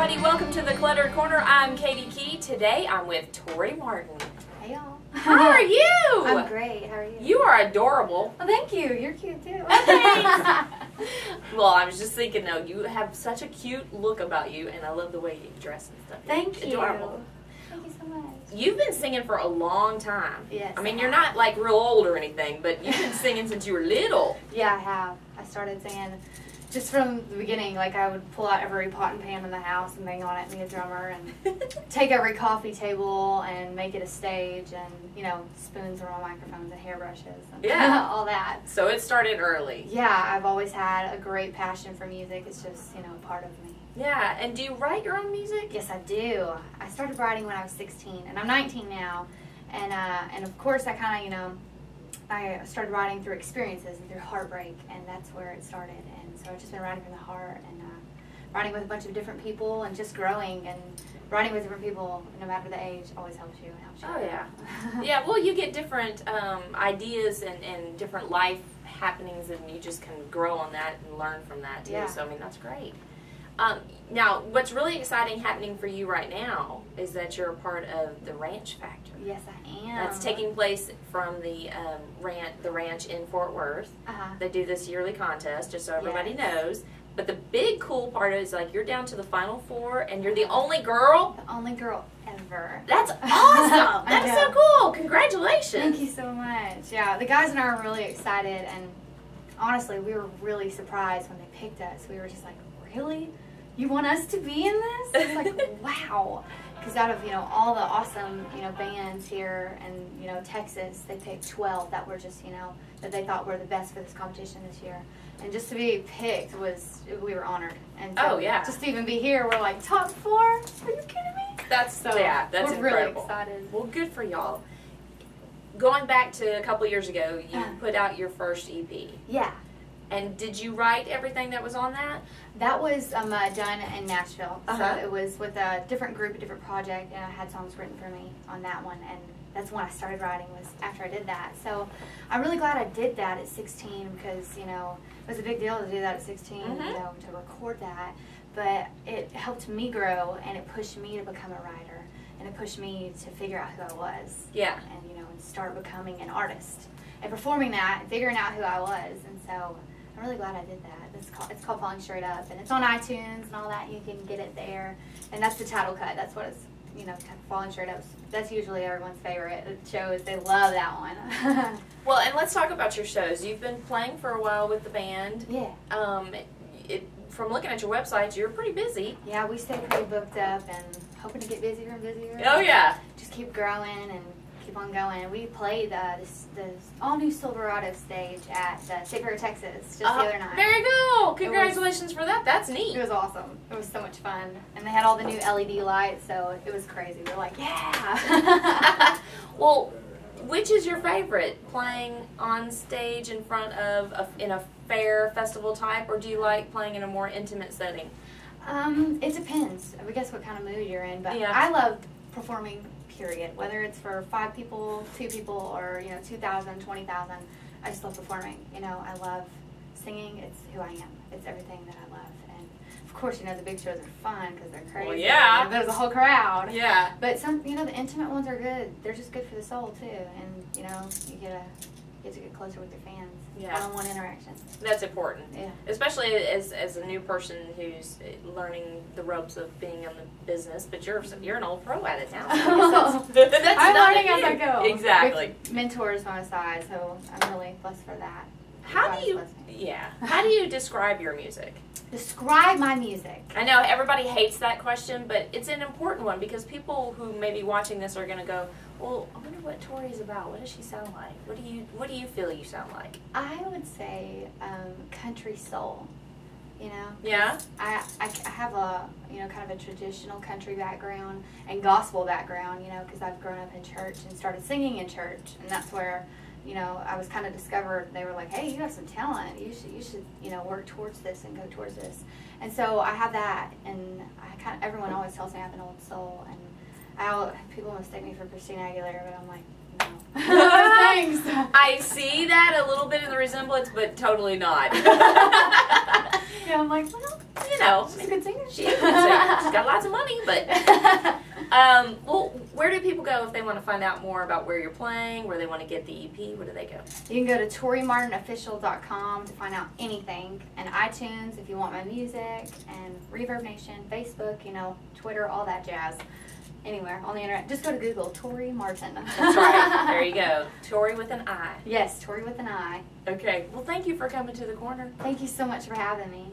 everybody, welcome to the Cluttered Corner. I'm Katie Key. Today I'm with Tori Martin. Hey y'all. How are you? I'm great. How are you? You are adorable. Oh, thank you. You're cute too. Thanks. Well, I was just thinking though, you have such a cute look about you, and I love the way you dress and stuff. Thank you. Adorable. Thank you so much. You've been singing for a long time. Yes. I mean, you're not like real old or anything, but you've been singing since you were little. Yeah, I have. I started singing just from the beginning. Like, I would pull out every pot and pan in the house and bang on it and be a drummer, and take every coffee table and make it a stage, and, you know, spoons around microphones and hairbrushes and all that. So it started early. Yeah, I've always had a great passion for music. It's just, you know, a part of me. Yeah, and do you write your own music? Yes, I do. I started writing when I was 16, and I'm 19 now. And of course, I kind of, you know, I started writing through experiences and through heartbreak, and that's where it started. And so I've just been writing from the heart, and writing with a bunch of different people, and just growing, and writing with different people, no matter the age, always helps you and helps you. Oh, yeah. Yeah, well, you get different ideas and different life happenings, and you just can grow on that and learn from that, too. Yeah. So, I mean, that's great. Now, what's really exciting happening for you right now is that you're a part of the Ranch Factory. Yes, I am. That's taking place from the ranch in Fort Worth. They do this yearly contest, just so everybody knows. But the big cool part is, like, you're down to the final four, and you're the only girl. The only girl ever. That's awesome. That's so cool. Congratulations. Thank you so much. Yeah, the guys and I are really excited, and honestly, we were really surprised when they picked us. We were just like, really? You want us to be in this? It's like, wow. Because out of, you know, all the awesome, you know, bands here in, you know, Texas, they picked 12 that were just, you know, that they thought were the best for this competition this year. And just to be picked was, we were honored. And so just to even be here, we're like, top 4? Are you kidding me? That's incredible. We're really excited. Well, good for y'all. Going back to a couple years ago, you put out your first EP. Yeah. And did you write everything that was on that? That was done in Nashville. So it was with a different group, a different project, and I had songs written for me on that one. And that's when I started writing, was after I did that. So I'm really glad I did that at 16 because, you know, it was a big deal to do that at 16, you know, to record that. But it helped me grow, and it pushed me to become a writer. And it pushed me to figure out who I was. Yeah. And, you know, and start becoming an artist. And performing that, and figuring out who I was. And so I'm really glad I did that. It's called Falling Straight Up, and it's on iTunes and all that. You can get it there, and that's the title cut. That's what it's, you know, Falling Straight Up. That's usually everyone's favorite shows. They love that one. Well, and let's talk about your shows. You've been playing for a while with the band. Yeah. From looking at your website, you're pretty busy. Yeah, we stay pretty booked up and hoping to get busier and busier. Oh yeah. Just keep growing and keep on going. We played the all-new Silverado stage at State Fair, Texas, just the other night. Very cool. Congratulations for that. That's neat. It was awesome. It was so much fun. And they had all the new LED lights, so it was crazy. We were like, yeah. Well, which is your favorite? Playing on stage in front of, in a fair festival type, or do you like playing in a more intimate setting? It depends. I guess what kind of mood you're in, but I love performing, period. Whether it's for 5 people, 2 people, or, you know, 2,000, 20,000, I just love performing. You know, I love singing. It's who I am. It's everything that I love. And of course, you know, the big shows are fun because they're crazy. Well, yeah. And there's a whole crowd. Yeah. But some, you know, the intimate ones are good. They're just good for the soul too. And, you know, you get to get closer with your fans. Yeah. One-on-one interaction. That's important. Yeah. Especially as a new person who's learning the ropes of being in the business, but you're an old pro at it now. That's I'm learning as I go. Exactly. With mentors by my side, so I'm really blessed for that. How do you describe your music? Describe my music. I know everybody hates that question, but it's an important one because people who may be watching this are going to go, well, I wonder what Tori's about. What does she sound like? What do you feel you sound like? I would say country soul. You know? Yeah. I have a, you know, kind of a traditional country background and gospel background, you know, because I've grown up in church and started singing in church, and that's where, you know, I was kind of discovered. They were like, hey, you have some talent. You should, you know, work towards this and go towards this. And so I have that, and everyone always tells me I have an old soul, and people mistake me for Christina Aguilera, but I'm like, no. Thanks. I see that a little bit in the resemblance, but totally not. Yeah, I'm like, well, you know. She's a good singer. She is a good singer. She's got lots of money, but... well, where do people go if they want to find out more about where you're playing, where they want to get the EP? Where do they go? You can go to ToriMartinOfficial.com to find out anything, and iTunes if you want my music, and Reverb Nation, Facebook, you know, Twitter, all that jazz. Anywhere on the internet. Just go to Google, Tori Martin. That's right. There you go. Tori with an I. Yes, Tori with an I. Okay. Well, thank you for coming to the corner. Thank you so much for having me.